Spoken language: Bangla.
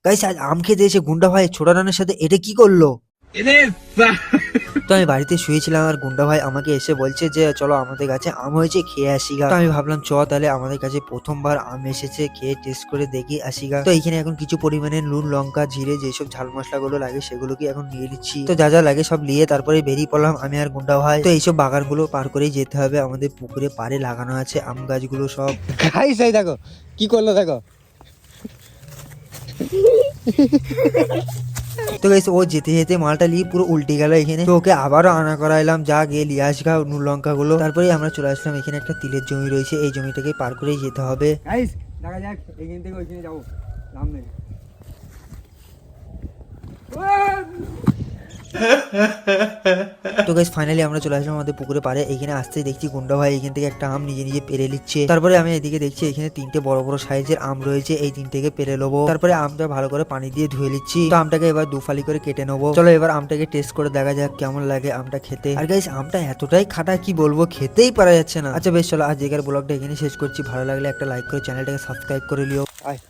গাইস আজ আম খেতে এসে গুন্ডা ভাই ছোট রানের সাথে এটা কি করলো। তো আমি বাড়িতে শুয়েছিলাম আর গুন্ডা ভাই আমাকে এসে বলছে যে চলো আমাদের কাছে আম হয়েছে খেয়ে আসিগা। তো আমি ভাবলাম চ তাহলে আমাদের কাছে প্রথমবার আম এসেছে খেয়ে টেস্ট করে দেখি আসিগা। তো এখানে এখন কিছু পরিমাণে নুন লঙ্কা জিরে যেসব ঝাল মশলা গুলো লাগে সেগুলোকে এখন নিয়ে নিচ্ছি। তো যা যা লাগে সব নিয়ে তারপরে বেরিয়ে পড়লাম আমি আর গুন্ডা ভাই। তো এইসব বাগানগুলো পার করেই যেতে হবে, আমাদের পুকুরে পাড়ে লাগানো আছে আম গাছগুলো সব। গাইস এই দেখো কি করলো দেখো। তো গাইস ও যেতে যেতে মালটা নিয়ে পুরো উল্টে গেল এখানে। তো ওকে আবারও আনা করাইলাম, যা গিয়ে লিয়ে আসগা নুন লঙ্কা গুলো। তারপরে আমরা চলে আসলাম এখানে একটা তিলের জমি রয়েছে, এই জমিটাকে পার করেই যেতে হবে। গাইস দেখা যাক এখান থেকে ওইখানে যাবো নাম নেই। তো গাইস ফাইনালি আমরা চলে আসলাম আমাদের পুকুরে পারে। এখানে আসতেই দেখছি গুন্ডা ভাই এখান থেকে একটা আম নিজে নিজে পেরে নিচ্ছে। তারপরে আমি এদিকে দেখছি এখানে তিনটে বড় বড় সাইজের আম রয়েছে, এই তিনটেকে পেরে নেবো। তারপরে আমটা ভালো করে পানি দিয়ে ধুয়ে নিচ্ছি। তো আমটাকে এবার দুফালি করে কেটে নেবো। চলো এবার আমটাকে টেস্ট করে দেখা যাক কেমন লাগে আমটা খেতে। আর গাইস আমটা এতটাই খাটা কি বলবো, খেতেই পারা যাচ্ছে না। আচ্ছা বেশ চলো আজ এগার ব্লগটা এখানে শেষ করছি। ভালো লাগলে একটা লাইক করে চ্যানেলটাকে সাবস্ক্রাইব করে লিও। আয়